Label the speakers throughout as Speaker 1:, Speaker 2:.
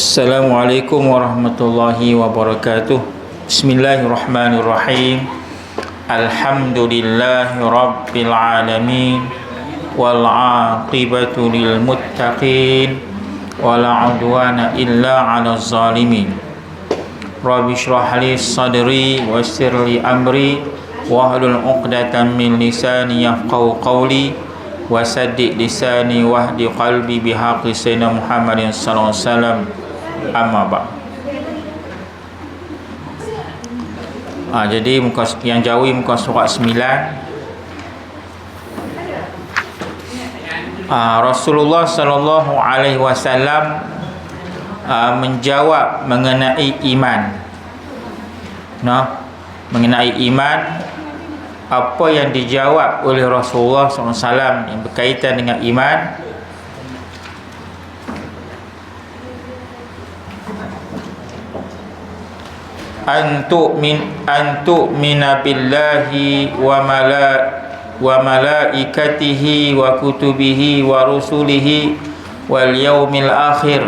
Speaker 1: Assalamualaikum warahmatullahi wabarakatuh. Bismillahirrahmanirrahim. Alhamdulillahi rabbil alamin. Wal aqibatu lil muttaqin. Wala udwana illa 'alal zalimin. Rabbi shrah li sadri wa yassir li amri wahlul 'uqdatam min lisani yafqahu qawli wa saddiq lisani wahdi qalbi bihaqqi sayyidina Muhammadin sallallahu alaihi wasallam. Amma ba'. Jadi muka yang Jawi muka surat 9. Rasulullah sallallahu alaihi wasallam menjawab mengenai iman. Mengenai iman, apa yang dijawab oleh Rasulullah SAW yang berkaitan dengan iman. Antu'mina billahi wa malaikatihi wa kutubihi wa rusulihi wal yaumil akhir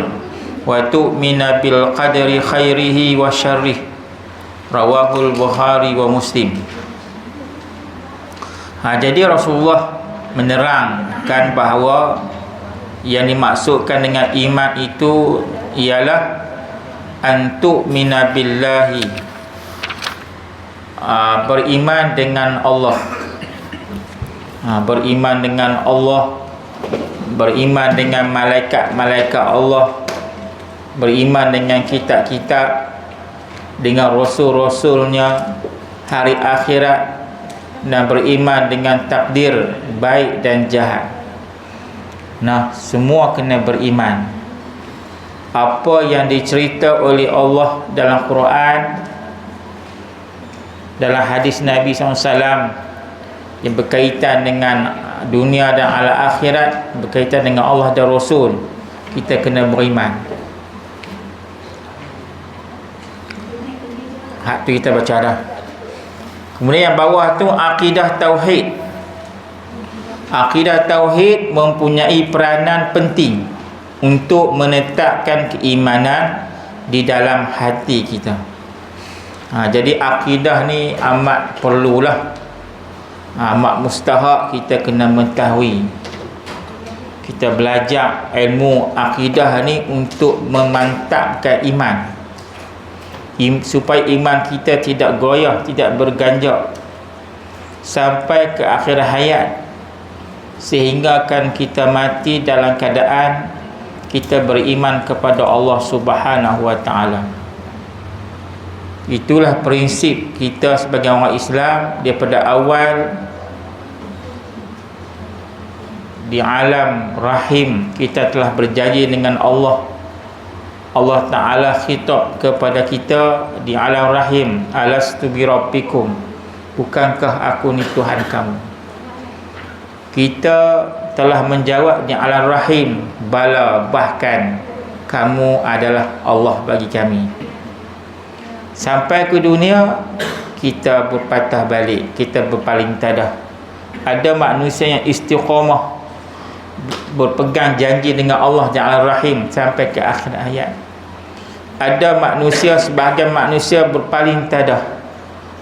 Speaker 1: wa tu'mina bil qadri khairihi wa syarrih. Rawahul Bukhari wa Muslim. Jadi Rasulullah menerangkan bahawa yang dimaksudkan dengan iman itu ialah antu'mina billahi, beriman dengan Allah, beriman dengan Allah, beriman dengan malaikat-malaikat Allah, beriman dengan kitab-kitab, dengan rasul-rasulnya, hari akhirat, dan beriman dengan takdir baik dan jahat. Semua kena beriman. Apa yang dicerita oleh Allah dalam Quran, dalam hadis Nabi SAW yang berkaitan dengan dunia dan alam akhirat, berkaitan dengan Allah dan Rasul, kita kena beriman. Hak tu kita baca dah. Kemudian yang bawah tu akidah tauhid. Akidah tauhid mempunyai peranan penting untuk menetapkan keimanan di dalam hati kita. Jadi akidah ni amat perlulah, amat mustahak kita kena mengetahui. Kita belajar ilmu akidah ni untuk memantapkan iman, supaya iman kita tidak goyah, tidak berganjak sampai ke akhir hayat, sehingga kan kita mati dalam keadaan kita beriman kepada Allah Subhanahu wa ta'ala. Itulah prinsip kita sebagai orang Islam daripada awal. Di alam rahim kita telah berjanji dengan Allah. Allah Ta'ala khitab kepada kita di alam rahim, alastu bi rabbikum, bukankah aku ni Tuhan kamu? Kita telah menjawab di alam rahim, bala, bahkan kamu adalah Allah bagi kami. Sampai ke dunia, kita berpatah balik, kita berpaling tadah. Ada manusia yang istiqamah, berpegang janji dengan Allah di alam rahim sampai ke akhir hayat. Ada manusia, sebahagian manusia berpaling tadah,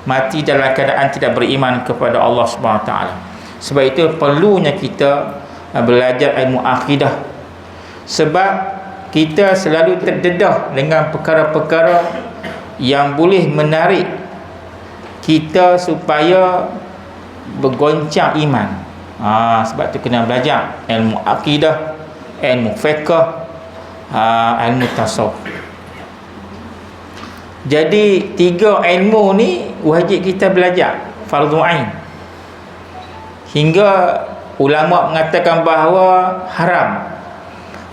Speaker 1: mati dalam keadaan tidak beriman kepada Allah Subhanahu wa ta'ala. Sebab itu perlunya kita belajar ilmu akidah, sebab kita selalu terdedah dengan perkara-perkara yang boleh menarik kita supaya bergoncang iman. Sebab tu kena belajar ilmu akidah, ilmu fiqh, ilmu tasawuf. Jadi 3 ilmu ni wajib kita belajar, fardu ain. Hingga ulama mengatakan bahawa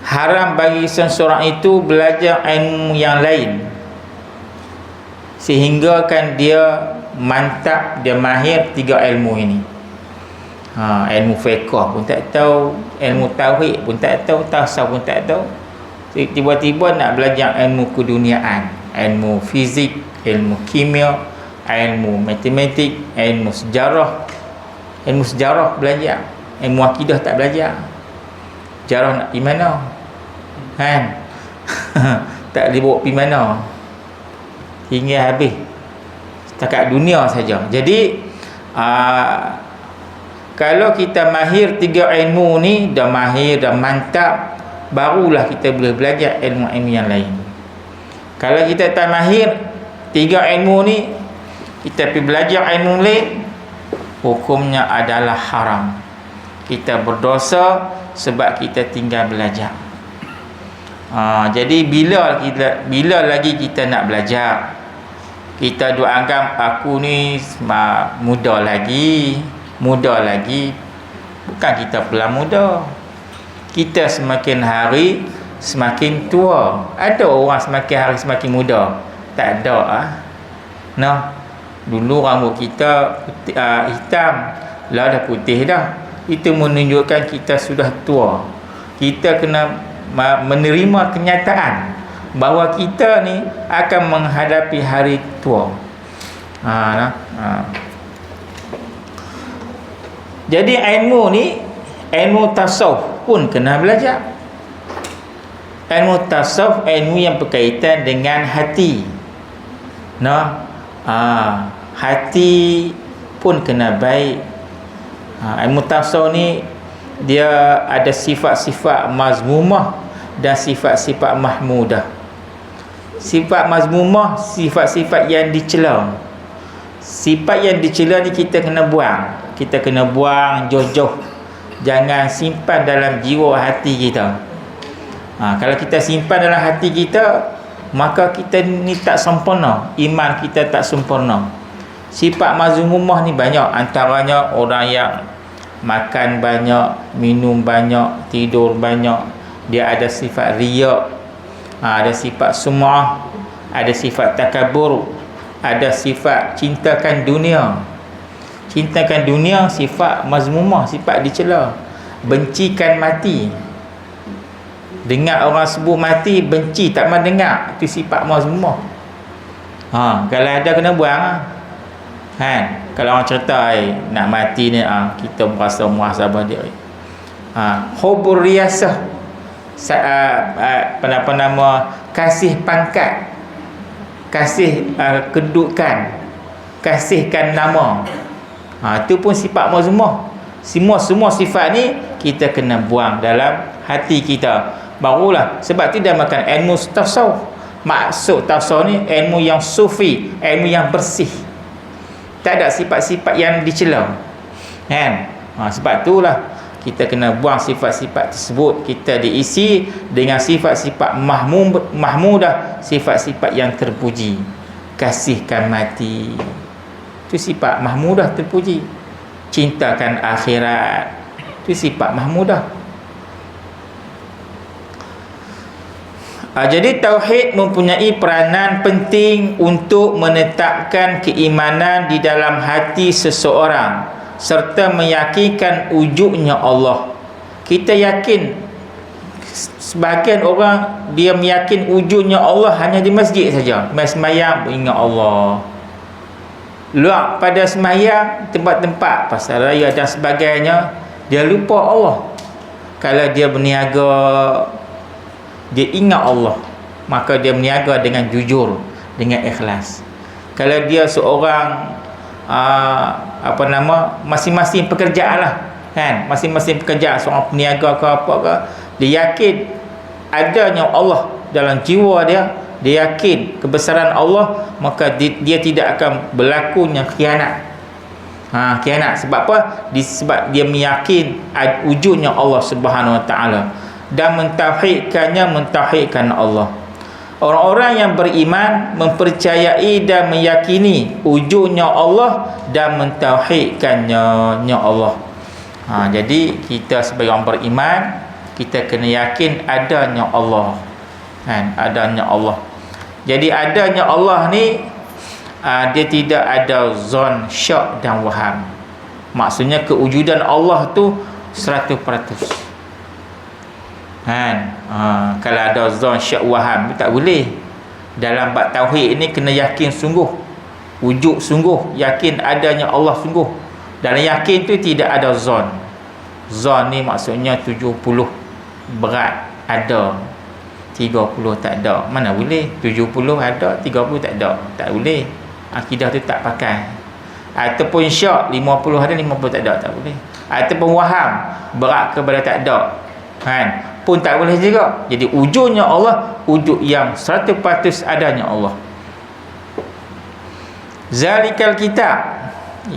Speaker 1: haram bagi seseorang itu belajar ilmu yang lain, sehingga kan dia mantap, dia mahir 3 ilmu ini. Ilmu fiqh pun tak tahu, ilmu tauhid pun tak tahu, tasawuf pun tak tahu. Tiba-tiba nak belajar ilmu keduniaan, ilmu fizik, ilmu kimia, ilmu matematik, ilmu sejarah. Ilmu sejarah belajar, ilmu akidah tak belajar. Sejarah nak di mana? Kan? tak dibawa pergi mana, hingga habis setakat dunia saja. Jadi kalau kita mahir 3 ilmu ni, dah mahir, dah mantap, barulah kita boleh belajar ilmu-ilmu yang lain. Kalau kita tak mahir 3 ilmu ni, kita pergi belajar ilmu lain, hukumnya adalah haram. Kita berdosa sebab kita tinggal belajar. Jadi bila lagi kita nak belajar, kita duk anggap aku ni muda lagi. Bukan kita pula muda, kita semakin hari semakin tua. Ada orang semakin hari semakin muda? Tak ada. Dulu rambut kita putih, hitam, lah dah putih dah. Itu menunjukkan kita sudah tua. Kita kena menerima kenyataan bahawa kita ni akan menghadapi hari tua. Jadi ilmu ni, ilmu tasawuf pun kena belajar. Ilmu tasawuf, ilmu yang berkaitan dengan hati. Hati pun kena baik. Ilmu tasawuf ni dia ada sifat-sifat mazmumah dan sifat-sifat mahmudah. Sifat mazmumah, sifat-sifat yang dicela. Sifat yang dicela ni kita kena buang. Kita kena buang jauh-jauh. Jangan simpan dalam jiwa hati kita. Kalau kita simpan dalam hati kita, maka kita ni tak sempurna. Iman kita tak sempurna. Sifat mazmumah ni banyak. Antaranya orang yang makan banyak, minum banyak, tidur banyak. Dia ada sifat riya, ada sifat sum'ah, ada sifat takabur, ada sifat cintakan dunia. Cintakan dunia sifat mazmumah, sifat dicela. Bencikan mati. Dengar orang sebut mati, benci, tak mahu dengar. Itu sifat mazmumah. Kalau ada kena buang. Kalau orang cerita nak mati ni, kita merasa muhasabah dia. Hubur riyasah, kasih pangkat, kasih kedudukan, kasihkan nama. Itu pun sifat mazmumah. Semua sifat ni kita kena buang dalam hati kita. Barulah, sebab tidak makan ilmu tasawuf. Maksud tasawuf ni ilmu yang sufi, ilmu yang bersih. Tak ada sifat-sifat yang dicela. Sebab itulah kita kena buang sifat-sifat tersebut. Kita diisi dengan sifat-sifat mahmudah, sifat-sifat yang terpuji. Kasihkan mati, itu sifat mahmudah, terpuji. Cintakan akhirat, itu sifat mahmudah. Jadi tauhid mempunyai peranan penting untuk menetapkan keimanan di dalam hati seseorang serta meyakinkan wujudnya Allah. Kita yakin, sebahagian orang dia meyakin wujudnya Allah hanya di masjid saja. Sembahyang ingat Allah. Luar pada sembahyang, tempat-tempat pasar raya dan sebagainya, dia lupa Allah. Kalau dia berniaga, dia ingat Allah, maka dia berniaga dengan jujur, dengan ikhlas. Kalau dia seorang masing-masing pekerjaan lah, masing-masing pekerjaan, seorang peniaga ke apa ke, dia yakin adanya Allah dalam jiwa dia, dia yakin kebesaran Allah, maka dia tidak akan berlakunya khianat. Khianat sebab apa? Sebab dia meyakin wujudnya Allah Subhanahu Wa Taala dan mentauhidkan Allah. Orang-orang yang beriman mempercayai dan meyakini wujudnya Allah dan mentauhidkannya Allah. Jadi kita sebagai orang beriman, kita kena yakin adanya Allah. Adanya Allah. Jadi adanya Allah ni dia tidak ada zon, syak dan waham. Maksudnya kewujudan Allah tu 100%. Kalau ada zon, syak, waham, tak boleh. Dalam bab tauhid ini kena yakin sungguh, wujud sungguh, yakin adanya Allah sungguh. Dalam yakin tu tidak ada zon. Zon ni maksudnya 70 berat ada. 30 tak ada. Mana boleh? 70 ada, 30 tak ada. Tak boleh. Akidah tu tak pakai. Ataupun syak 50 ada, 50 tak ada, tak boleh. Ataupun waham berat kepada tak ada, kan, pun tak boleh juga. Jadi wujudnya Allah wujud yang 100% adanya Allah. Zalikal kitab,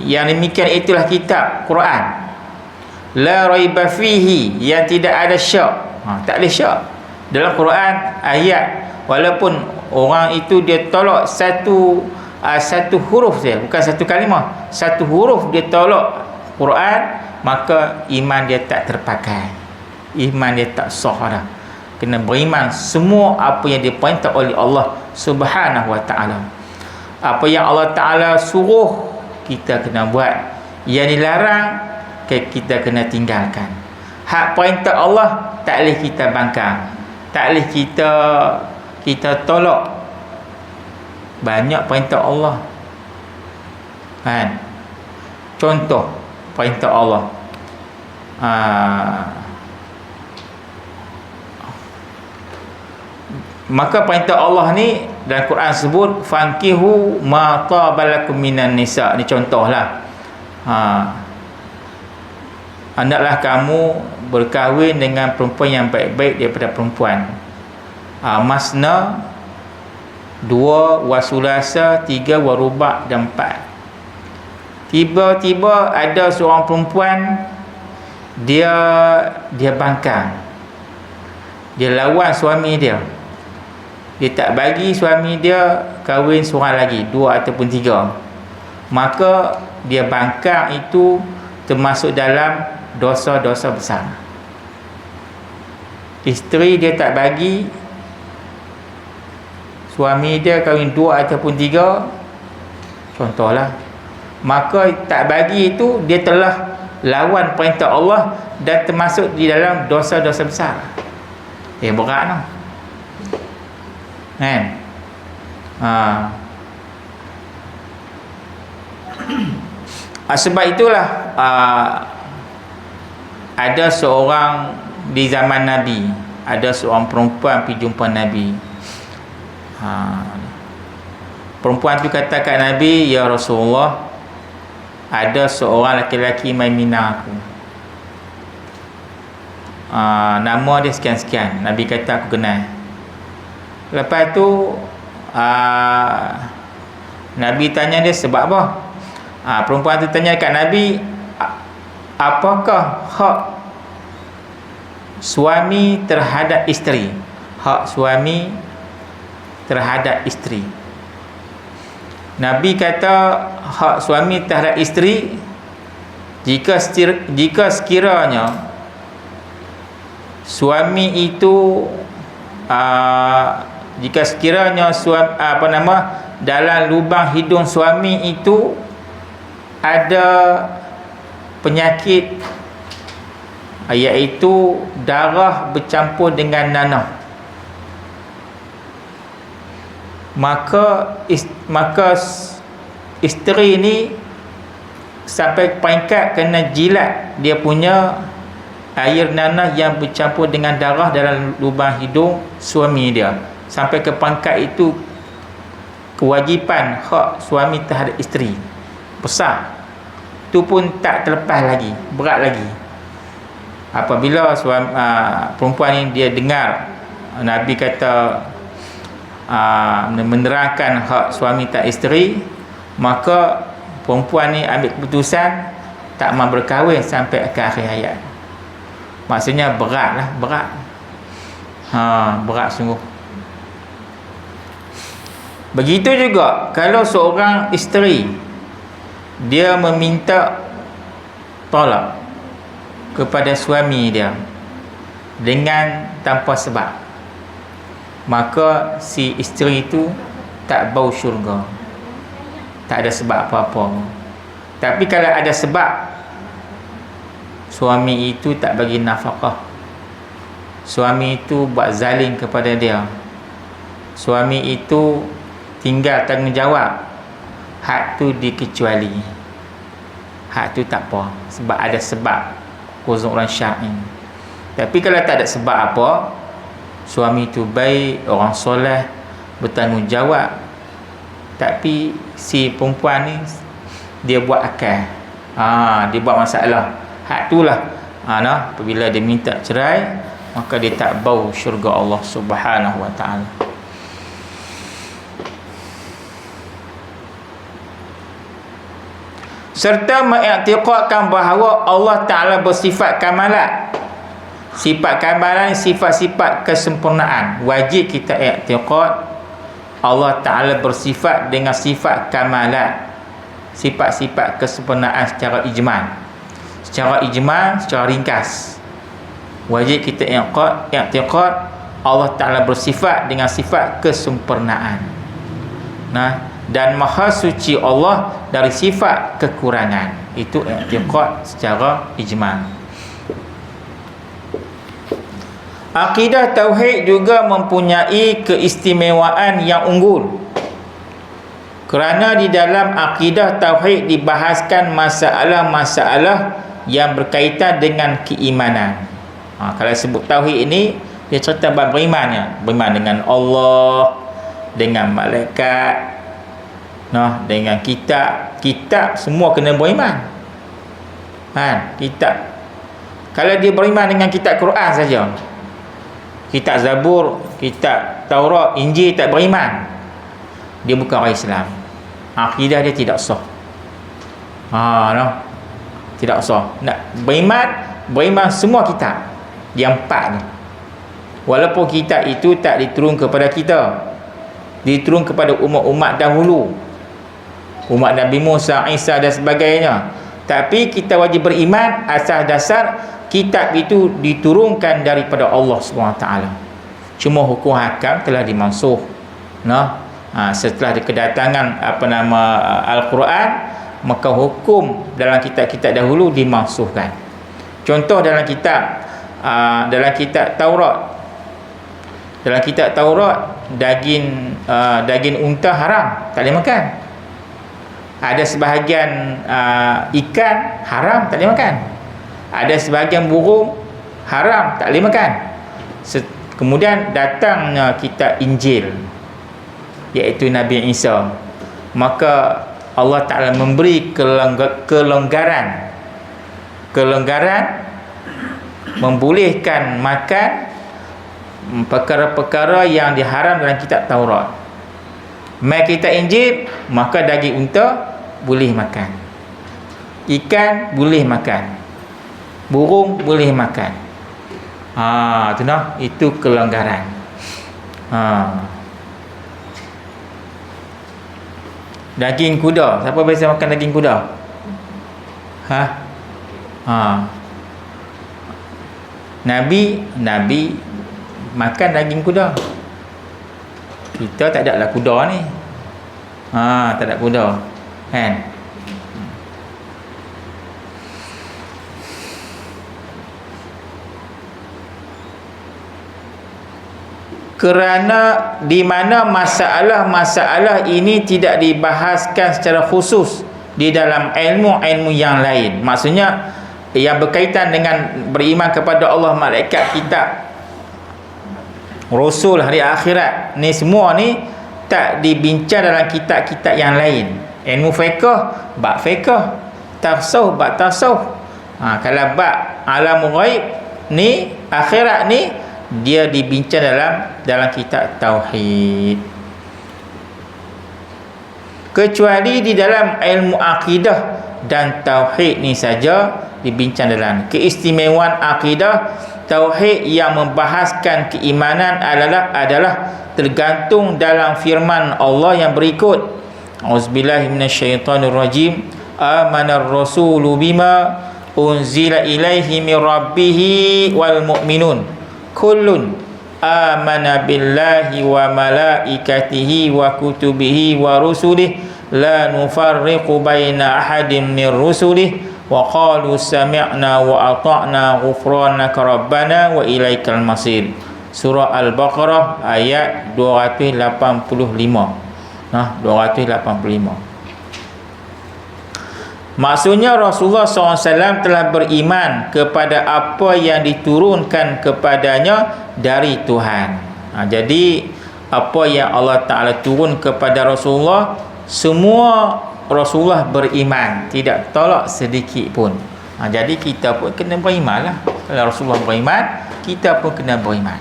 Speaker 1: yang demikian itulah kitab Quran, la raiba fihi, yang tidak ada syak. Tak ada syak dalam Quran. Ayat walaupun orang itu dia tolak satu huruf saja, bukan satu kalimah, satu huruf dia tolak Quran, maka iman dia tak terpakai, iman dia tak sah dah. Kena beriman semua apa yang diperintah oleh Allah Subhanahu wa taala. Apa yang Allah Taala suruh kita kena buat, yang dilarang kita kena tinggalkan. Hak perintah Allah tak boleh kita bangkang, tak boleh kita tolak. Banyak perintah Allah, kan? Contoh perintah Allah, maka perintah Allah ni dalam Quran sebut fankihu ma tabalakum minan nisa. Ni contohlah, hendaklah kamu berkahwin dengan perempuan yang baik-baik daripada perempuan. Masna, 2, wasulasa, 3, waruba' dan 4. Tiba-tiba ada seorang perempuan, dia bangkang, dia lawan suami dia. Dia tak bagi suami dia kahwin seorang lagi, 2 ataupun 3. Maka dia bangkang itu termasuk dalam dosa-dosa besar. Isteri dia tak bagi suami dia kahwin 2 ataupun 3, contohlah, maka tak bagi itu dia telah lawan perintah Allah dan termasuk di dalam dosa-dosa besar. Berat noh, kan? Sebab itulah ada seorang di zaman Nabi, ada seorang perempuan pergi jumpa Nabi. Perempuan tu kata kat Nabi, ya Rasulullah, ada seorang lelaki main minang aku, nama dia sekian-sekian. Nabi kata aku kenal. Lepas tu Nabi tanya dia sebab apa. Perempuan tu tanya kat Nabi, apakah hak suami terhadap isteri? Hak suami terhadap isteri. Nabi kata hak suami terhadap isteri, jika sekiranya suami itu jika sekiranya suami, dalam lubang hidung suami itu ada penyakit, iaitu darah bercampur dengan nanah, maka isteri ni sampai peringkat kena jilat dia punya air nanah yang bercampur dengan darah dalam lubang hidung suami dia. Sampai ke pangkat itu kewajipan hak suami terhadap isteri besar. Tu pun tak terlepas lagi, berat lagi. Apabila perempuan ni dia dengar Nabi kata menerangkan hak suami tak isteri, maka perempuan ni ambil keputusan tak mahu berkahwin sampai ke akhir hayat. Maksudnya berat lah, berat. Berat sungguh. Begitu juga kalau seorang isteri dia meminta tolak kepada suami dia dengan tanpa sebab, maka si isteri itu tak bau syurga, tak ada sebab apa-apa. Tapi kalau ada sebab, suami itu tak bagi nafkah, suami itu buat zalim kepada dia, suami itu tinggal tanggungjawab, hak tu dikecuali, hak tu tak apa, sebab ada sebab uzur syar'i. Tapi kalau tak ada sebab apa, suami tu baik, orang soleh, bertanggungjawab, tapi si perempuan ni dia buat akal, dia buat masalah. Hak itulah apabila dia minta cerai, maka dia tak bau syurga Allah Subhanahu wa taala. Serta mengiktiqadkan bahawa Allah Ta'ala bersifat kamalat. Sifat kamalan, sifat-sifat kesempurnaan. Wajib kita iktiqad Allah Ta'ala bersifat dengan sifat kamalat, sifat-sifat kesempurnaan secara ijmal. Secara ringkas, wajib kita i'tiqad Allah Ta'ala bersifat dengan sifat kesempurnaan. Dan maha suci Allah dari sifat kekurangan. Itu i'tiqad secara ijmal. Akidah tauhid juga mempunyai keistimewaan yang unggul, kerana di dalam akidah tauhid dibahaskan masalah-masalah yang berkaitan dengan keimanan. Kalau sebut tauhid ini, dia cerita beriman dengan Allah, dengan malaikat, dengan kitab semua kena beriman. Kitab, kalau dia beriman dengan kitab Quran saja, kitab Zabur, kitab Taurat, Injil, tak beriman, dia bukan orang Islam. Akidah dia tidak sah. Tidak sah. Nak beriman semua kitab yang 4 ni, walaupun kitab itu tak diturun kepada kita, diturun kepada umat-umat dahulu, umat Nabi Musa, Isa dan sebagainya, tapi kita wajib beriman asas dasar kitab itu diturunkan daripada Allah SWT. Cuma hukum hakam telah dimansuh setelah kedatangan Al-Quran, maka hukum dalam kitab-kitab dahulu dimansuhkan. Contoh dalam kitab Taurat. Dalam kitab Taurat, daging unta haram, tak boleh makan. Ada sebahagian ikan haram, tak boleh makan. Ada sebahagian burung haram, tak boleh makan. Kemudian datangnya kitab Injil, iaitu Nabi Isa, maka Allah Ta'ala memberi kelonggaran, membolehkan makan perkara-perkara yang diharam dalam kitab Taurat. Mai kitab Injil, maka daging unta boleh makan, ikan boleh makan, burung boleh makan. Itu kelonggaran. Daging kuda, siapa biasa makan daging kuda? Nabi makan daging kuda. Kita tak ada lah kuda ni. Tak ada kuda, kan? Kerana di mana masalah-masalah ini tidak dibahaskan secara khusus di dalam ilmu-ilmu yang lain. Maksudnya yang berkaitan dengan beriman kepada Allah, malaikat, kitab, Rasul, hari akhirat, ni semua ni tak dibincang dalam kitab-kitab yang lain. Ilmu fiqh, bab fiqh, tasawuf, bab tasawuf. Kalau bab alam ghaib ni, akhirat ni, dia dibincang dalam kitab tauhid. Kecuali di dalam ilmu akidah dan tauhid ni saja dibincang dalam keistimewaan akidah tauhid yang membahaskan keimanan adalah tergantung dalam firman Allah yang berikut. Auzubillahi minasyaitonirrajim. Amanar rasulu bima unzila ilaihi mir rabbih wal mu'minun kullun amana billahi wa malaikatihi wa kutubihi wa rusulihi la nufarriqu baina ahadin min rusulihi wa qalu sami'na wa ata'na ghufranaka rabbana wa ilaikal masir. Surah Al-Baqarah ayat 285. 285. Maksudnya Rasulullah SAW telah beriman kepada apa yang diturunkan kepadanya dari Tuhan. Jadi apa yang Allah Ta'ala turun kepada Rasulullah, semua Rasulullah beriman, tidak tolak sedikit pun. Jadi kita pun kena beriman lah. Kalau Rasulullah beriman, kita pun kena beriman.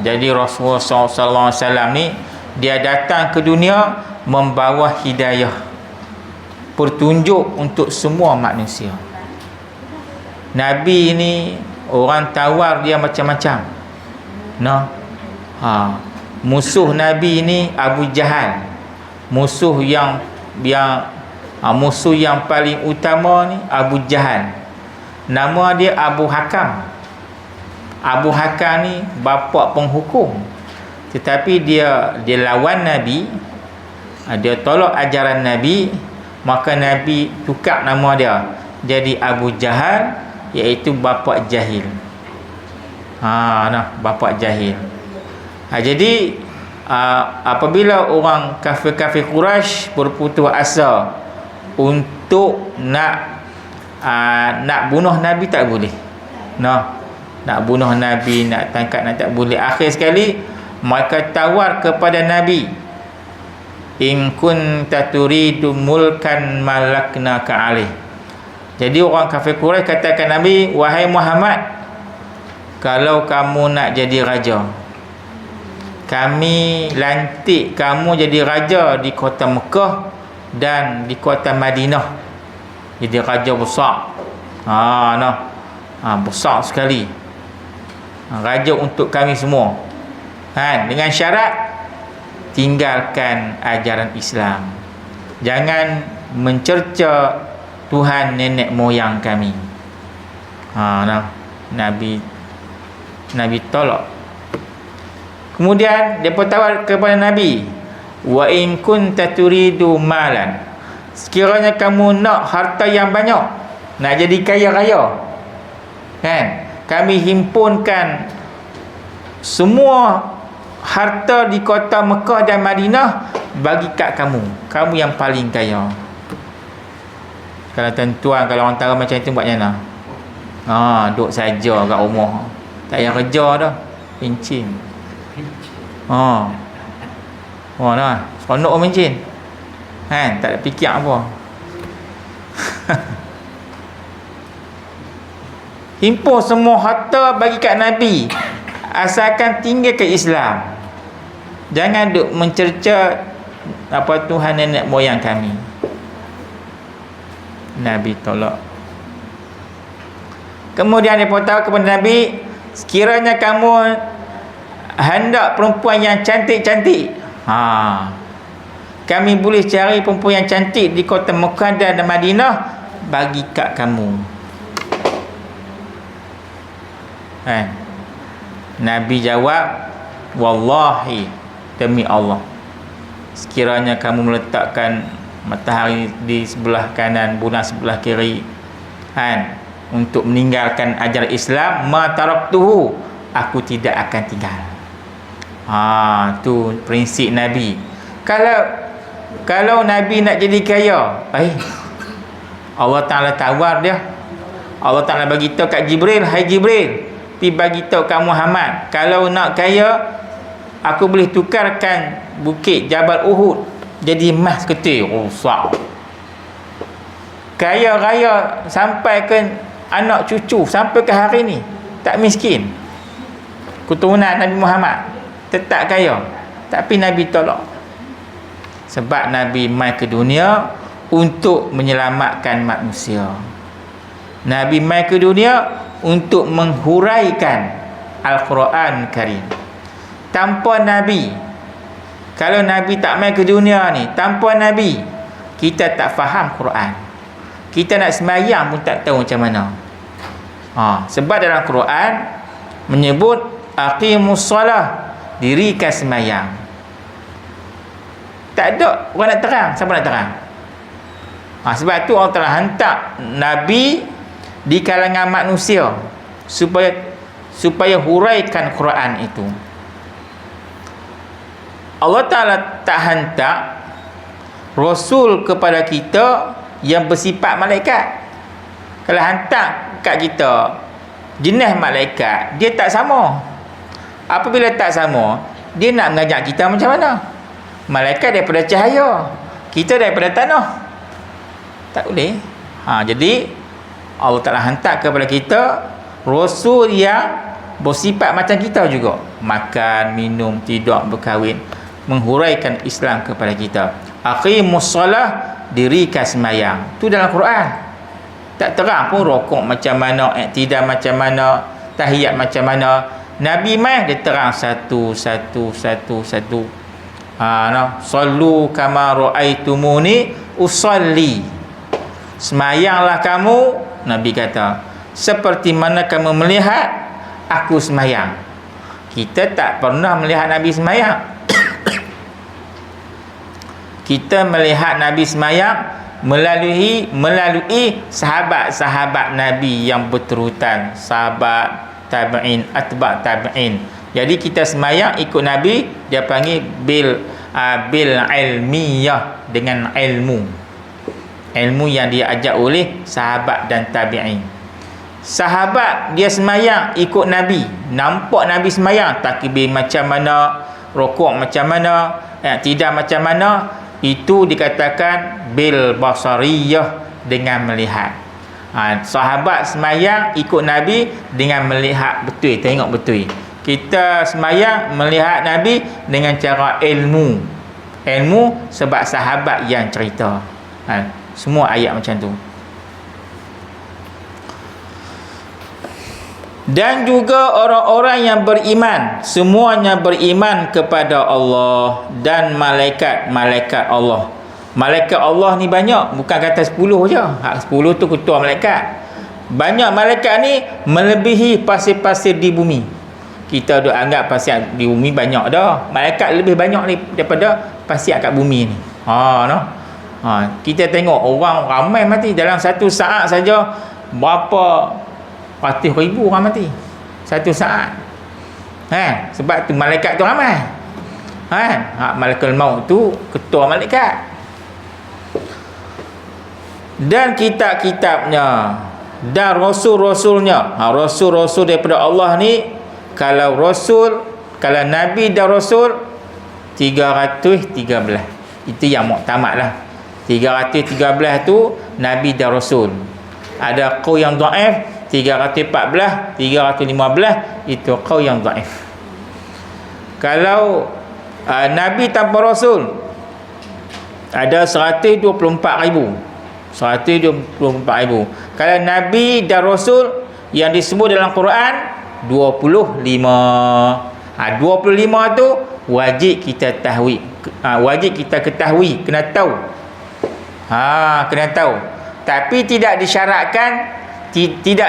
Speaker 1: Jadi Rasulullah SAW ni, dia datang ke dunia membawa hidayah, petunjuk untuk semua manusia. Nabi ni orang tawar dia macam-macam. Musuh Nabi ni Abu Jahal. Musuh yang paling utama ni Abu Jahal. Nama dia Abu Hakam. Abu Hakam ni bapa penghukum. Tetapi dia lawan Nabi. Dia tolak ajaran Nabi. Maka Nabi tukar nama dia jadi Abu Jahal, iaitu bapa jahil. Bapa jahil. Jadi apabila orang kafir-kafir Quraisy berputus asa untuk nak bunuh Nabi, tak boleh. Nak bunuh Nabi, nak tangkap, nak tak boleh. Akhir sekali mereka tawar kepada Nabi, in kunta turidu mulkan malaknaka alaih. Jadi orang kafir Quraisy katakan Nabi, wahai Muhammad, kalau kamu nak jadi raja, kami lantik kamu jadi raja di kota Mekah dan di kota Madinah. Jadi raja besar. Besar sekali. Raja untuk kami semua. Dengan syarat tinggalkan ajaran Islam. Jangan mencerca Tuhan nenek moyang kami. Nabi tolak. Kemudian depa tawar kepada Nabi, wa in kunta turidu malan, sekiranya kamu nak harta yang banyak, nak jadi kaya raya, kami himpunkan semua harta di kota Mekah dan Madinah bagi kat kamu yang paling kaya. Kalau tuan-tuan, kalau orang tara macam itu buat macam mana? Duduk saja kat rumah, tak payah kerja dah, pencin. Seronok orang mencin. Tak ada fikir apa. Himpun semua harta bagi kat Nabi, asalkan tinggalkan Islam. Jangan duk mencerca Tuhan nenek moyang kami. Nabi tolak. Kemudian dia tahu kepada Nabi, sekiranya kamu hendak perempuan yang cantik-cantik, kami boleh cari perempuan yang cantik di kota Mekah dan Madinah bagi kat kamu. Nabi jawab, wallahi, demi Allah, sekiranya kamu meletakkan matahari di sebelah kanan, bulan sebelah kiri, untuk meninggalkan ajaran Islam, ma taraktuhu, aku tidak akan tinggal. Tu prinsip Nabi. Kalau Nabi nak jadi kaya, Allah Ta'ala tawar dia. Allah Ta'ala bagi tahu kat Jibril, hai Jibril, pergi bagi tahu kat Muhammad, kalau nak kaya, aku boleh tukarkan bukit Jabal Uhud jadi emas ketir. Kaya raya sampai ke anak cucu, sampai ke hari ni tak miskin. Keturunan Nabi Muhammad tetap kaya, tapi Nabi tolak. Sebab Nabi mai ke dunia untuk menyelamatkan manusia. Nabi mai ke dunia untuk menghuraikan Al-Quran Karim. Tanpa Nabi, kalau Nabi tak mai ke dunia ni, tanpa Nabi, kita tak faham Quran. Kita nak sembahyang pun tak tahu macam mana. Sebab dalam Quran menyebut aqimus solah, dirikan sembahyang. Tak ada orang nak terang. Siapa nak terang? Sebab tu Allah telah hantar Nabi di kalangan manusia supaya huraikan Quran itu. Allah Ta'ala tak hantar Rasul kepada kita yang bersifat malaikat. Kalau hantar kat kita jenis malaikat, dia tak sama. Apabila tak sama, dia nak mengajak kita macam mana? Malaikat daripada cahaya, kita daripada tanah. Tak boleh. Jadi Allah Ta'ala hantar kepada kita Rasul yang bersifat macam kita juga. Makan, minum, tidak berkahwin, menghuraikan Islam kepada kita. Aqimus solah, dirikan sembahyang. Tu dalam Quran. Tak terang pun rokok macam mana, iktidal macam mana, tahiyat macam mana. Nabi mai dia terang satu. Sallu kama ra'aitumuni usalli. Semayanglah kamu, Nabi kata, seperti mana kamu melihat aku semayang. Kita tak pernah melihat Nabi semayang. Kita melihat Nabi semayang melalui sahabat-sahabat Nabi yang berterutan, sahabat tabi'in, atba' tabi'in. Jadi kita semayang ikut Nabi, dia panggil bil ilmiyah, dengan ilmu yang diajak oleh sahabat dan tabi'in. Sahabat dia semayang ikut Nabi, nampak Nabi semayang, takbir macam mana, rukuk macam mana, tidak macam mana, itu dikatakan bil basariyah, dengan melihat. Sahabat semayang ikut Nabi dengan melihat betul, tengok betul. Kita semayang melihat Nabi dengan cara ilmu sebab sahabat yang cerita. Semua ayat macam tu. Dan juga orang-orang yang beriman, semuanya beriman kepada Allah dan malaikat Allah. Malaikat Allah ni banyak, bukan kata 10 je. 10 tu ketua malaikat. Banyak malaikat ni melebihi pasir-pasir di bumi. Kita duk anggap pasir di bumi banyak dah. Malaikat lebih banyak ni daripada pasir kat bumi ni. Kita tengok orang ramai mati dalam satu saat saja, berapa ratus ribu orang mati satu saat. Sebab tu malaikat tu ramai. Malaikat maut tu ketua malaikat. Dan kitab-kitabnya dan rasul-rasulnya. Rasul-rasul daripada Allah ni, kalau Nabi dan Rasul 313. Itu yang muktamad lah. 313 tu Nabi dan Rasul. Ada qaul yang dhaif 314, 315, itu qaul yang dhaif. Kalau Nabi tanpa Rasul ada 124,000. 124,000. Kalau Nabi dan Rasul yang disebut dalam Quran 25. 25 tu wajib kita tahu, wajib kita ketahui, kena tahu. Kena tahu. Tapi tidak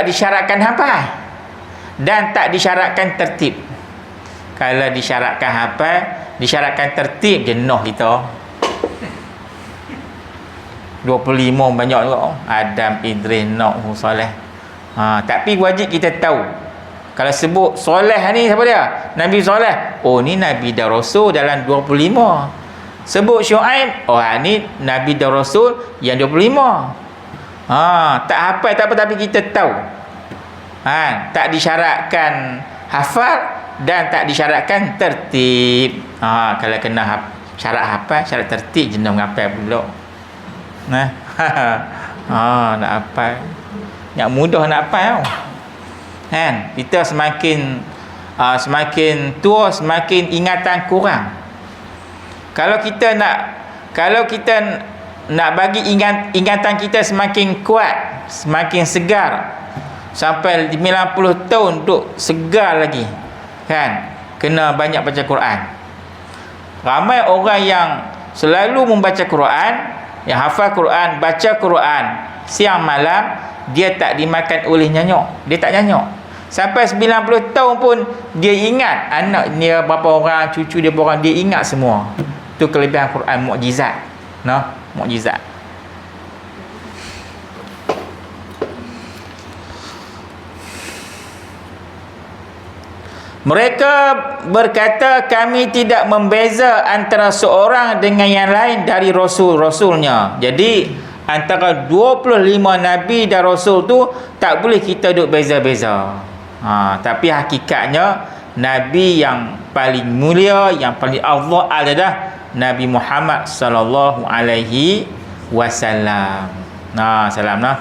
Speaker 1: disyaratkan hafal dan tak disyaratkan tertib. Kalau disyaratkan hafal, disyaratkan tertib, jenuh kita. 25 banyak juga. Adam, Idris, Nuh, Saleh. Tapi wajib kita tahu. Kalau sebut Soleh ni, siapa dia? Nabi Soleh. Oh, ni Nabi dan Rasul dalam 25. Sebut Syuaib, oh ni Nabi dan Rasul yang 25. Tak hafal tak apa, tapi kita tahu. Tak disyaratkan hafal dan tak disyaratkan tertib. Kalau kena syarat hafal, syarat tertib, jenuh menghafal pula. Nak hafal. Yang mudah nak hafal. Kita semakin tua, semakin ingatan kurang. Kalau kita nak bagi ingatan kita semakin kuat, semakin segar, sampai 90 tahun duk segar lagi, kena banyak baca Quran. Ramai orang yang selalu membaca Quran, yang hafal Quran, baca Quran siang malam, dia tak dimakan oleh nyanyuk. Dia tak nyanyuk. Sampai 90 tahun pun dia ingat anak dia berapa orang, cucu dia berapa orang, dia ingat semua. Itu kelebihan Quran, mukjizat. Mukjizat. Mereka berkata, kami tidak membeza antara seorang dengan yang lain dari rasul-rasulnya. Jadi antara 25 Nabi dan Rasul tu tak boleh kita duk beza-beza. Tapi hakikatnya Nabi yang paling mulia, yang paling afdal adalah Nabi Muhammad sallallahu alaihi wasallam. Salam nah.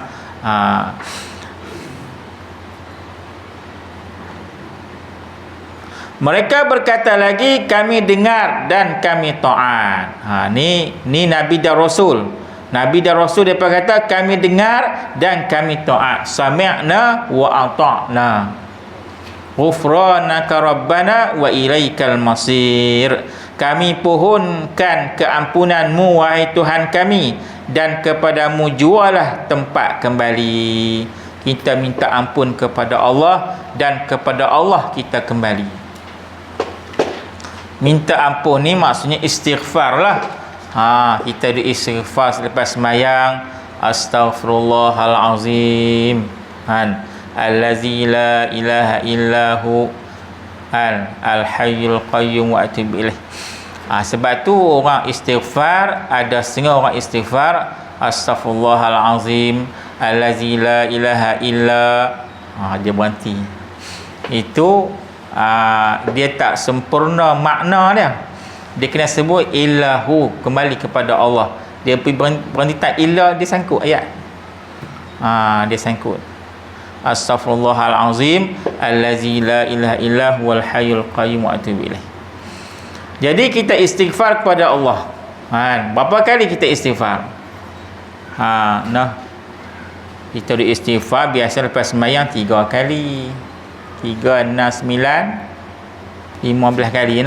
Speaker 1: Mereka berkata lagi, kami dengar dan kami taat. Ni Nabi dan Rasul. Nabi dan Rasul mereka kata kami dengar dan kami taat. Sami'na wa ata'na. Ghufranaka rabbana wa ilaikal masir. Kami pohonkan keampunanmu wahai Tuhan kami, dan kepadamu jualah tempat kembali. Kita minta ampun kepada Allah dan kepada Allah kita kembali. Minta ampun ni maksudnya istighfar lah. Kita istighfar selepas sembahyang. Astaghfirullahalazim. Allazi la ilaha illahu al-hayyul qayyum wa atubu ilaih. Sebab tu orang istighfar, ada setengah orang istighfar astaghfirullahalazim allazi la ilaha illa, dia berhenti. Itu dia tak sempurna makna dia. Dia kena sebut illahu, kembali kepada Allah. Dia berhenti tak ilah, dia sangkut ayat. Dia sangkut. Astaghfirullahalazim allazi la ilaha illa huwal hayyul qayyum wa atubu ilaih. Jadi kita istighfar kepada Allah. Berapa kali kita istighfar? Kita istighfar biasa lepas sembahyang 3 kali. 3, 6, 9, 15 kali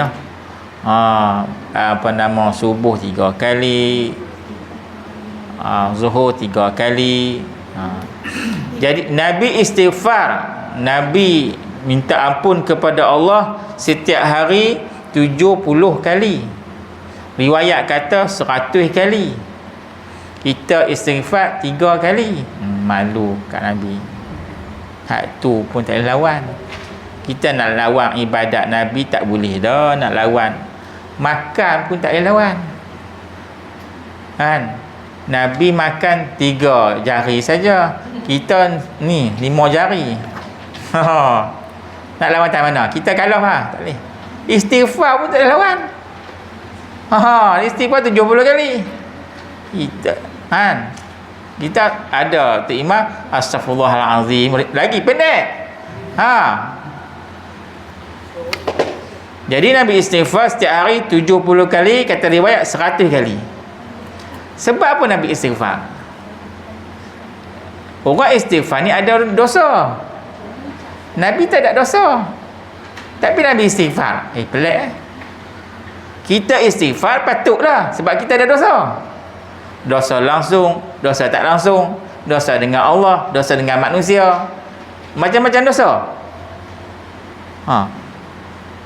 Speaker 1: subuh 3 kali, zuhur 3 kali. Jadi Nabi istighfar, Nabi minta ampun kepada Allah setiap hari 70 kali. Riwayat kata 100 kali. Kita istighfar 3 kali. Malu kat Nabi. Hak tu pun tak boleh lawan. Kita nak lawan ibadat Nabi tak boleh dah. Nak lawan makan pun tak boleh lawan. Nabi makan 3 jari saja. Kita ni 5 jari. Nak lawan tak mana? Kita kalah tak boleh. Istighfar pun tak boleh lawan. Istighfar 70 kali. Kita ada tu imam astaghfirullahalazim lagi pendek. Jadi Nabi istighfar setiap hari 70 kali, kata riwayat 100 kali. Sebab apa Nabi istighfar? Orang istighfar ni ada dosa. Nabi tak ada dosa, tapi Nabi istighfar. Pelik Kita istighfar patutlah, sebab kita ada dosa. Dosa langsung, dosa tak langsung, dosa dengan Allah, dosa dengan manusia, macam-macam dosa.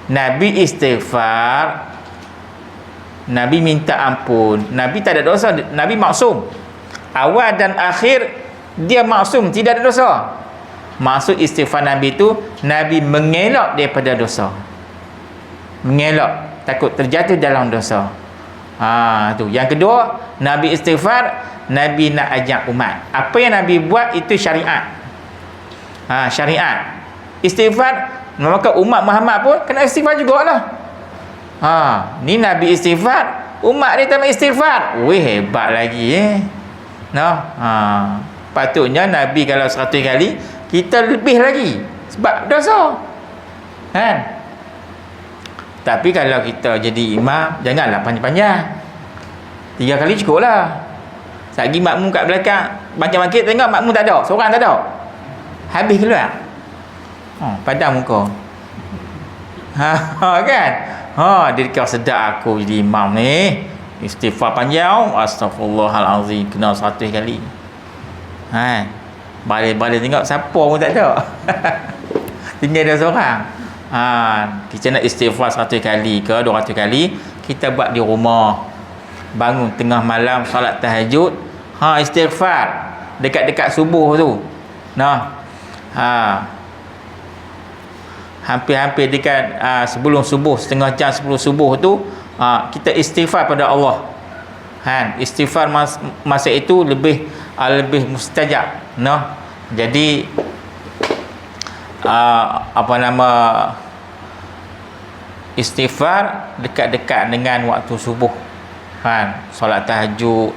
Speaker 1: Nabi istighfar, Nabi minta ampun. Nabi tak ada dosa. Nabi maksum. Awal dan akhir dia maksum, tidak ada dosa. Maksud istighfar Nabi itu, Nabi mengelak daripada dosa. Mengelak, takut terjatuh dalam dosa. Tu. Yang kedua, Nabi istighfar, Nabi nak ajak umat. Apa yang Nabi buat itu syariat. Syariat. Istighfar, maka umat Muhammad pun kena istighfar jugalah. Ni Nabi istighfar, umat dia tak istighfar. Hebat lagi patutnya Nabi kalau 100 kali, kita lebih lagi sebab dosa. Tapi kalau kita jadi imam, janganlah panjang-panjang. 3 kali cukup lah. Sagi makmum kat belakang bangkit-bangkit, tengok makmum tak ada, seorang tak ada, habis keluar. Padam muka. Kan? Dia kira sedap aku jadi imam ni. Istighfar panjang, astaghfirullahalazim, kena 100 kali. Balik-balik tengok siapa pun tak ada. Tinggal dia seorang. Kita nak istighfar 100 kali ke 200 kali, kita buat di rumah. Bangun tengah malam solat tahajud, istighfar dekat-dekat subuh tu. Hampir-hampir dekat sebelum subuh, setengah jam sebelum subuh tu, kita istighfar pada Allah. Istighfar masa itu lebih mustajab, jadi istighfar dekat-dekat dengan waktu subuh, solat tahajud,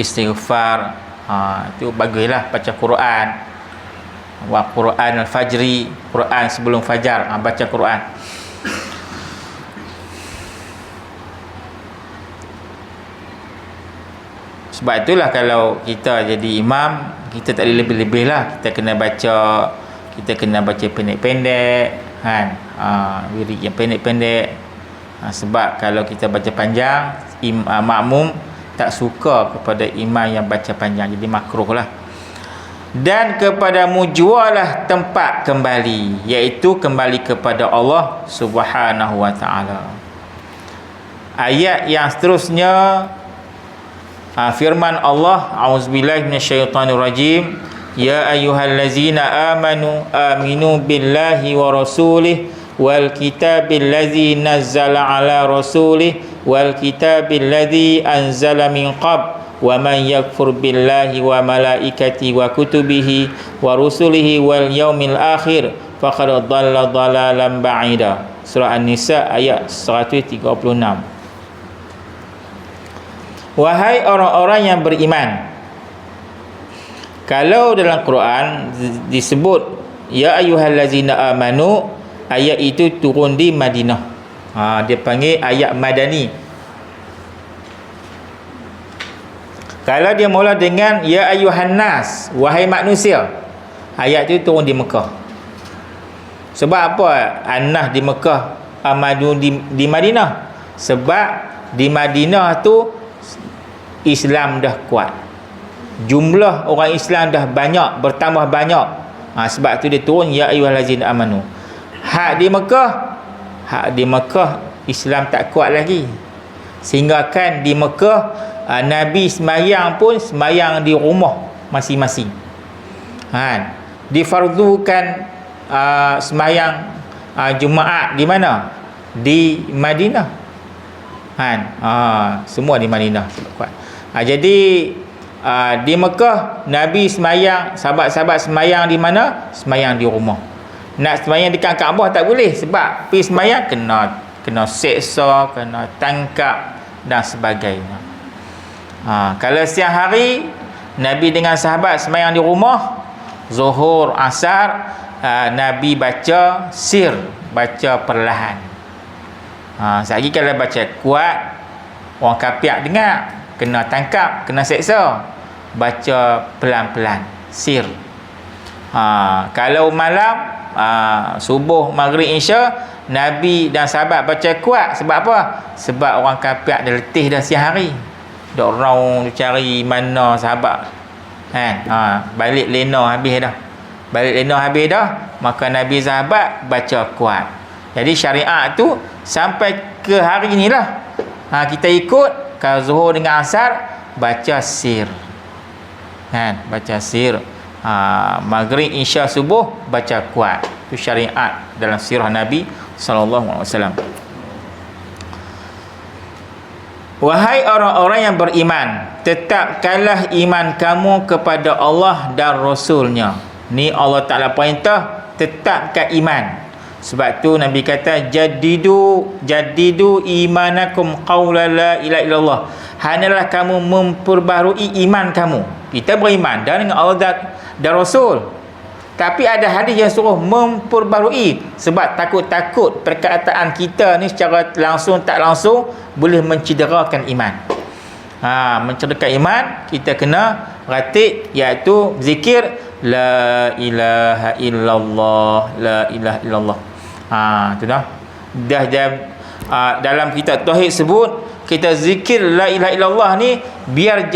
Speaker 1: istighfar, itu baguslah baca Quran, Quran al-fajri, Quran sebelum fajar, baca Quran. Sebab itulah kalau kita jadi imam, kita tak boleh lebih-lebih lah. Kita kena baca pendek-pendek, wirid yang pendek-pendek. Sebab kalau kita baca panjang, makmum tak suka kepada imam yang baca panjang, jadi makruh lah. Dan kepadamu jualah tempat kembali, iaitu kembali kepada Allah Subhanahu wa ta'ala. Ayat yang seterusnya, firman Allah, a'udzubillahi minasyaitonirrajim, ya ayyuhallazina aminu billahi wa rasulih wal kitabil ladzi nazzala ala rasulih wal kitabil ladzi anzala min qab wa man yakfur billahi wa malaikatihi wa kutubihi wa rusulihi wal yaumil akhir faqad dhalla dhalalan ba'ida. Surah An-Nisa ayat 136. Wahai orang-orang yang beriman, kalau dalam Quran disebut ya ayyuhallazina amanu, ayat itu turun di Madinah. Dia panggil ayat Madani. Kalau dia mula dengan ya ayyuhan nas, wahai manusia, ayat itu turun di Mekah. Sebab apa An-Nas di Mekah, Amadu di Madinah? Sebab di Madinah tu Islam dah kuat, jumlah orang Islam dah banyak, bertambah banyak. Sebab tu dia turun ya ayyuhallazina amanu. Hak di Mekah Islam tak kuat lagi, sehingga kan di Mekah Nabi semayang pun semayang di rumah masing-masing. Difardukan semayang Jumaat di mana? Di Madinah. Semua di Madinah sebab kuat. Jadi di Mekah Nabi semayang, sahabat-sahabat semayang di mana? Semayang di rumah. Nak semayang dekat Kaabah tak boleh, sebab pergi semayang kena seksa, kena tangkap dan sebagainya. Kalau siang hari Nabi dengan sahabat semayang di rumah, Zuhur, Asar, Nabi baca sir, baca perlahan. Sekali kalau baca kuat, orang kafir dengar, kena tangkap, kena seksa. Baca pelan-pelan, sir. Kalau malam, subuh, maghrib, isya, Nabi dan sahabat baca kuat. Sebab apa? Sebab orang kafir dah letih dah siang hari, dok round cari mana sahabat, balik lena habis dah, maka Nabi sahabat baca kuat. Jadi syariat tu sampai ke hari inilah kita ikut. Kalau Zuhur dengan Asar baca sir, baca sir. Maghrib, isya, subuh baca kuat. Itu syariat dalam sirah Nabi SAW. Wahai orang-orang yang beriman, tetapkanlah iman kamu kepada Allah dan Rasulnya. Ni Allah Ta'ala perintah tetapkan iman. Sebab tu Nabi kata jadidu imanakum qawla la ilaha illallah. Hendaklah kamu memperbaharui iman kamu. Kita beriman dengan Allah dan Rasul, tapi ada hadis yang suruh memperbaharui, sebab takut-takut perkataan kita ni secara langsung tak langsung boleh mencederakan iman. Mencederakan iman, kita kena ratib, iaitu zikir la ilaha illallah, la ilaha illallah. Tu dah dalam kitab tauhid sebut, kita zikir la ilaha illallah ni biar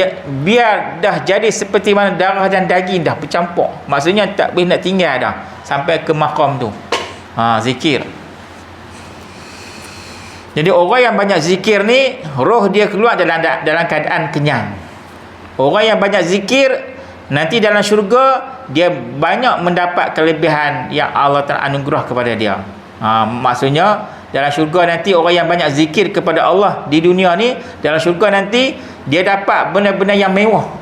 Speaker 1: dah jadi seperti mana darah dan daging dah bercampur. Maksudnya tak boleh nak tinggal dah sampai ke maqam tu. Zikir. Jadi orang yang banyak zikir ni, roh dia keluar dalam keadaan kenyang. Orang yang banyak zikir nanti dalam syurga dia banyak mendapat kelebihan yang Allah Ta'ala anugerah kepada dia. Maksudnya dalam syurga nanti orang yang banyak zikir kepada Allah di dunia ni, dalam syurga nanti dia dapat benda-benda yang mewah.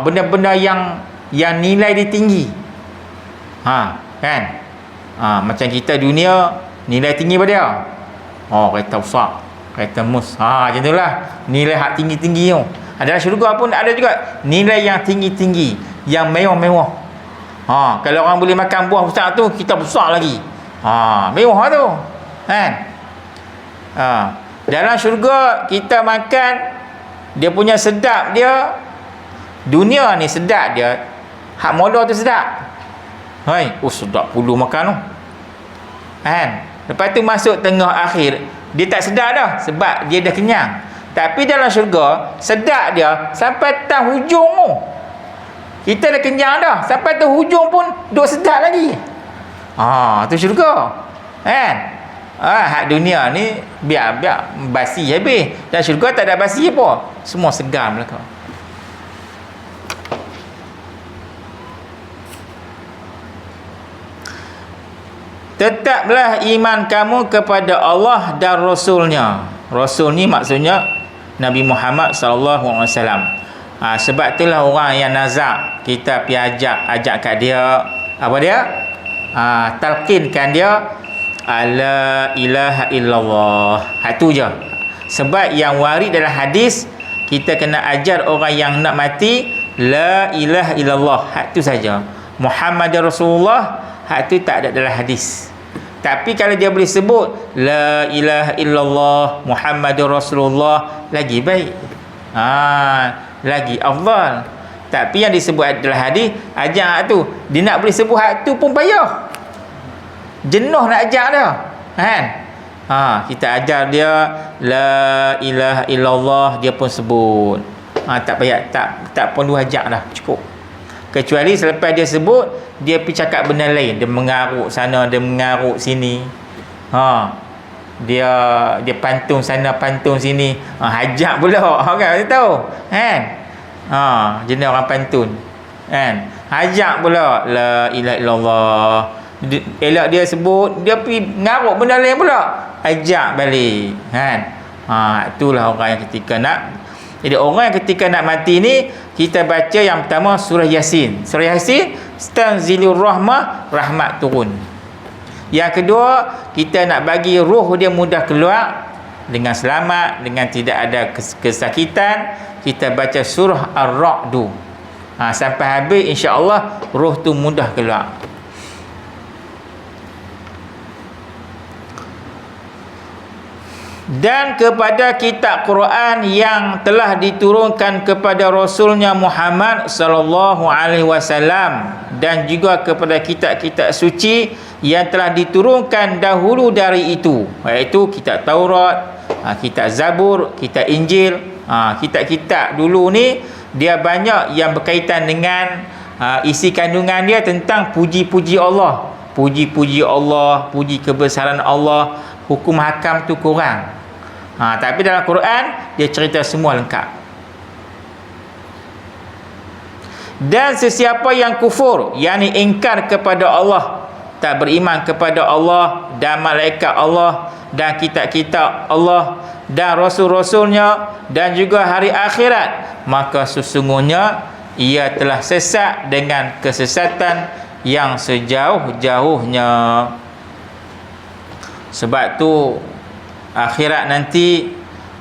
Speaker 1: Benda-benda yang nilai dia tinggi. Kan? Macam kita dunia nilai tinggi pada dia. Kereta besar, kereta mus. Macam itulah. Nilai hak tinggi-tinggi tu. Dalam syurga pun ada juga nilai yang tinggi-tinggi, yang mewah-mewah. Kalau orang boleh makan buah besar tu, kita besar lagi. Mewah tu. Kan? Dalam syurga kita makan, dia punya sedap dia. Dunia ni sedap dia, hak mola tu sedap. Sedap puluh makan tu. Kan? Lepas tu masuk tengah akhir, dia tak sedap dah sebab dia dah kenyang. Tapi dalam syurga sedap dia sampai tak hujung tu. Kita dah kenyang dah, sampai tu hujung pun duk sedap lagi. Tu syurga. Kan? Hak dunia ni biar basi habis. Dan syurga tak ada basi apa. Semua segar belaka. Tetaplah iman kamu kepada Allah dan Rasulnya. Rasul ni maksudnya Nabi Muhammad SAW. Sebab itulah orang yang nazak, kita pergi ajak kat dia. Apa dia? Talqinkan dia la ilaha illallah. Itu je. Sebab yang warid dalam hadis, kita kena ajar orang yang nak mati la ilaha illallah. Itu saja. Muhammad Rasulullah, hak tu tak ada dalam hadis. Tapi kalau dia boleh sebut la ilaha illallah Muhammadur Rasulullah, lagi baik. Lagi afdal. Tapi yang disebut dalam hadis, ajar hak tu, dia nak boleh sebut hak tu pun payah. Jenuh nak ajar dia. Kan? Kita ajar dia la ilaha illallah, dia pun sebut. Tak payah, tak perlu ajak dah, cukup. Kecuali selepas dia sebut, dia pergi cakap benda lain, dia mengaruk sana, dia mengaruk sini. Dia pantun sana, pantun sini. Hajak pula. Kan tahu? Kan? Jenis orang pantun. Kan? Hajak pula la ilaha illallah. Elok dia sebut, dia pergi mengaruk benda lain pula. Ajak balik. Kan? Itulah orang yang ketika nak. Jadi orang yang ketika nak mati ni, kita baca yang pertama surah Yasin. Surah Yasin, stanzilur rahmah, rahmat turun. Yang kedua, kita nak bagi roh dia mudah keluar dengan selamat, dengan tidak ada kesakitan, kita baca surah Ar-Ra'du. Sampai habis, insya-Allah roh tu mudah keluar. Dan kepada kitab Quran yang telah diturunkan kepada Rasulnya Muhammad sallallahu alaihi wasallam, dan juga kepada kitab-kitab suci yang telah diturunkan dahulu dari itu, iaitu kitab Taurat, kitab Zabur, kitab Injil. Kitab-kitab dulu ni dia banyak yang berkaitan dengan isi kandungan dia tentang puji-puji Allah. Puji-puji Allah, puji kebesaran Allah. Hukum hakam tu kurang. Tapi dalam Quran dia cerita semua lengkap. Dan sesiapa yang kufur, yakni ingkar kepada Allah, tak beriman kepada Allah dan malaikat Allah dan kitab-kitab Allah dan rasul-rasulnya dan juga hari akhirat, maka sesungguhnya ia telah sesat dengan kesesatan yang sejauh-jauhnya. Sebab tu akhirat nanti,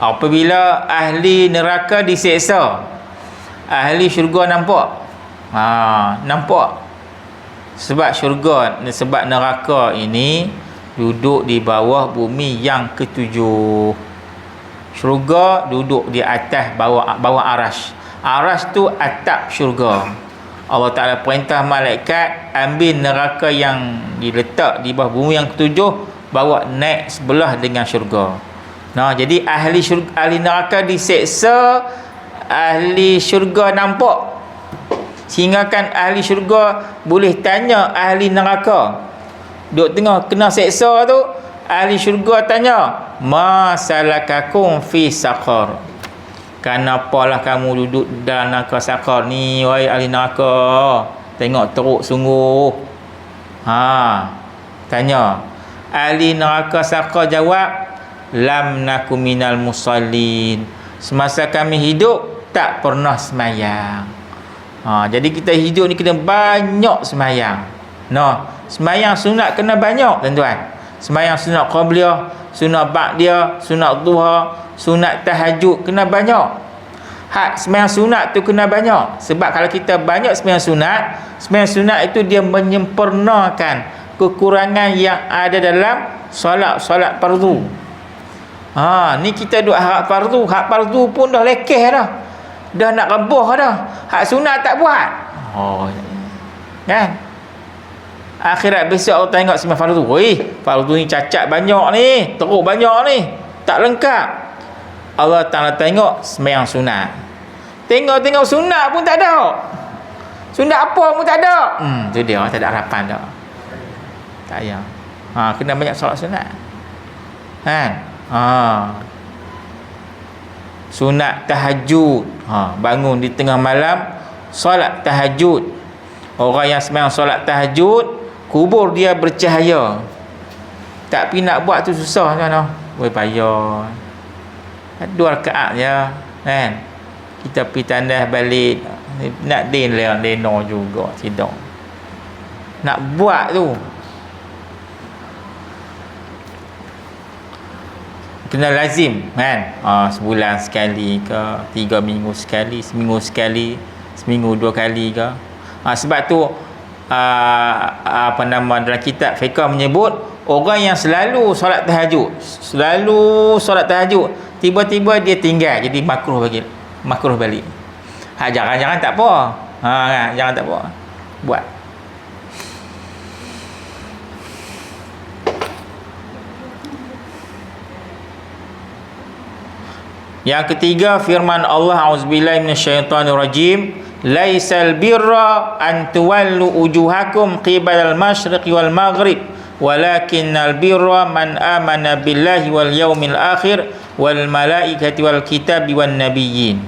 Speaker 1: apabila ahli neraka diseksa, ahli syurga nampak. Nampak. Sebab syurga, sebab neraka ini duduk di bawah bumi yang ketujuh. Syurga duduk di atas bawah arash. Arash tu atap syurga. Allah Ta'ala perintah malaikat ambil neraka yang diletak di bawah bumi yang ketujuh, bawa naik sebelah dengan syurga. Jadi ahli neraka diseksa, ahli syurga nampak. Sehingga kan ahli syurga boleh tanya ahli neraka. Duk tengah kena seksa tu, ahli syurga tanya, ma salakakum fi saqar? Kenapalah kamu duduk dalam neraka saqar ni, wahai ahli neraka? Tengok teruk sungguh. Tanya. Ahli neraka saqar jawab, lam naku minal musallin. semasa kami hidup tak pernah semayang. Jadi kita hidup ni kena banyak semayang. Semayang sunat kena banyak tuan-tuan. Semayang sunat qabliyah, sunat ba'diyah, sunat duha, sunat tahajud kena banyak. Semayang sunat tu kena banyak. Sebab kalau kita banyak semayang sunat itu dia menyempurnakan kekurangan yang ada dalam solat fardu. Ni kita duk hak fardu. Hak fardu pun dah lekeh dah. Dah nak rebah dah. Hak sunat tak buat. Kan? Akhirat besok Allah tengok semua fardu. Fardu ni cacat banyak ni, teruk banyak ni, tak lengkap. Allah Ta'ala tengok sembahyang sunat. Tengok sunat pun tak ada. Sunat apa pun tak ada. Tu dia, tak ada harapan dah. Tak payah. Kena banyak solat sunat. Kan? Sunat tahajud. Bangun di tengah malam solat tahajud. Orang yang sembahyang solat tahajud, kubur dia bercahaya. Tapi nak buat tu susah kan? Payah. 2 rakaat je kan. Kita pergi tandas balik, nak leno juga tidak. Nak buat tu kena lazim kan. Sebulan sekali ke, 3 minggu sekali, seminggu sekali, seminggu 2 kali ke. Sebab tu dalam kitab fiqh menyebut orang yang selalu solat tahajud, tiba-tiba dia tinggal, jadi makruh balik. Jangan tak apa. Jangan tak apa. Buat. Yang ketiga, firman Allah, auzubillahi minasyaitonirrajim, laisal birra an tuwallu wujuhakum qibalal masyriqi wal maghrib walakinnal birra man amana billahi wal yaumil akhir wal malaikati wal kitabi wan nabiyyin.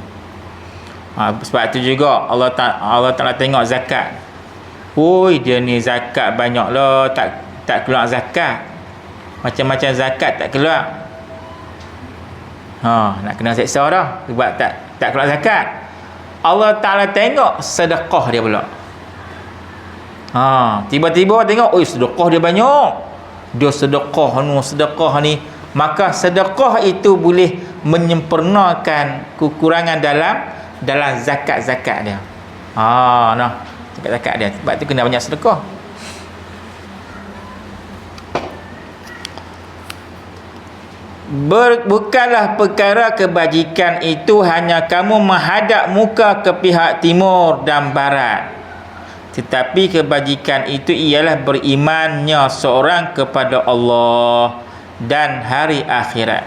Speaker 1: Sebab tu juga Allah Ta'ala tengok zakat. Dia ni zakat banyak lah, tak keluar zakat. Macam-macam zakat tak keluar. Nak kena seksa dah sebab tak keluar zakat. Allah Ta'ala tengok sedekah dia pula. Tiba-tiba tengok, sedekah dia banyak. Dia sedekah ni. Maka sedekah itu boleh menyempurnakan kekurangan dalam zakat-zakat dia. Zakat-zakat dia. Sebab tu kena banyak sedekah. Bukanlah perkara kebajikan itu hanya kamu menghadap muka ke pihak timur dan barat, tetapi kebajikan itu ialah berimannya seorang kepada Allah dan hari akhirat.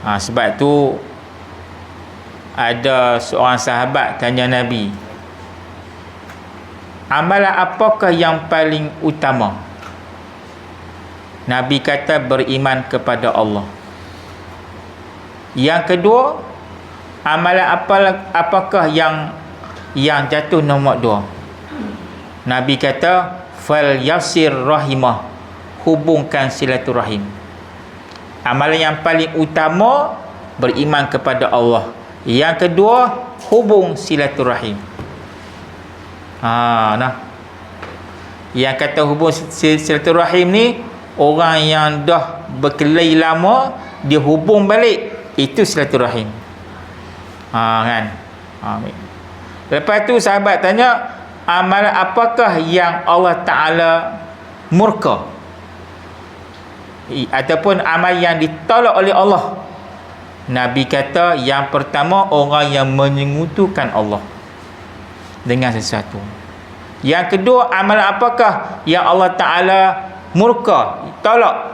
Speaker 1: Sebab tu ada seorang sahabat tanya Nabi, amalan apakah yang paling utama? Nabi kata beriman kepada Allah. Yang kedua, amalan apakah yang jatuh nombor 2? Nabi kata fal yasir rahimah, hubungkan silaturahim. Amalan yang paling utama beriman kepada Allah. Yang kedua, hubung silaturahim. Yang kata hubung silaturahim ni, orang yang dah berkelahi lama, dia hubung balik, itu silaturahim. Kan? Lepas tu sahabat tanya, amalan apakah yang Allah Ta'ala murka, ataupun amal yang ditolak oleh Allah? Nabi kata yang pertama, orang yang menyekutukan Allah dengan sesuatu. Yang kedua, amalan apakah yang Allah Ta'ala murka, tolak?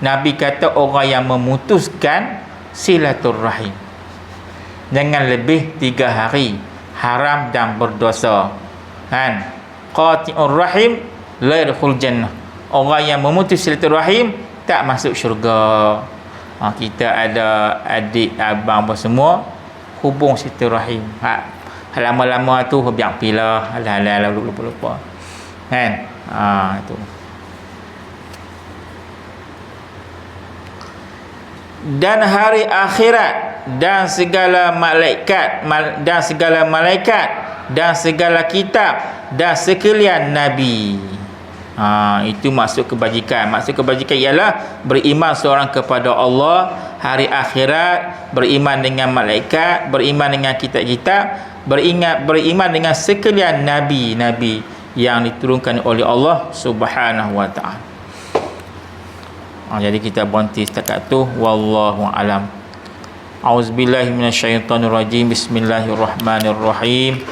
Speaker 1: Nabi kata orang yang memutuskan silaturahim. Jangan lebih 3 hari, haram dan berdosa. Kan? Qati'ur rahim la yadkhul jannah. Orang yang memutus silaturahim tak masuk syurga. Kita ada adik, abang apa semua, hubung silaturahim. Lama-lama tu biar pilah, halal lupa-lupa. Kan? Itu. dan hari akhirat, dan segala malaikat, dan segala malaikat, dan segala kitab, dan sekalian nabi. Itu maksud kebajikan. Maksud kebajikan ialah beriman seorang kepada Allah, hari akhirat, beriman dengan malaikat, beriman dengan kitab-kitab, beriman dengan sekalian nabi-nabi yang diturunkan oleh Allah Subhanahu wa taala. Jadi kita berhenti setakat tu. Wallahu alam. Auzubillahi minasyaitonirrajim. Bismillahirrahmanirrahim.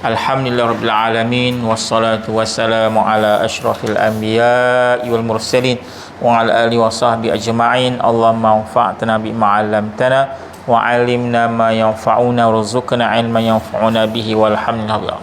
Speaker 1: Alhamdulillahirabbil alamin, wassalatu wassalamu ala asyrafil anbiya'i wal mursalin wa ala alihi wa sahbihi ajma'in. Allahumma anfa'na bima 'allamtana wa 'allimna ma yanfa'una warzuqna 'ilman yanfa'una bihi walhamdulillah.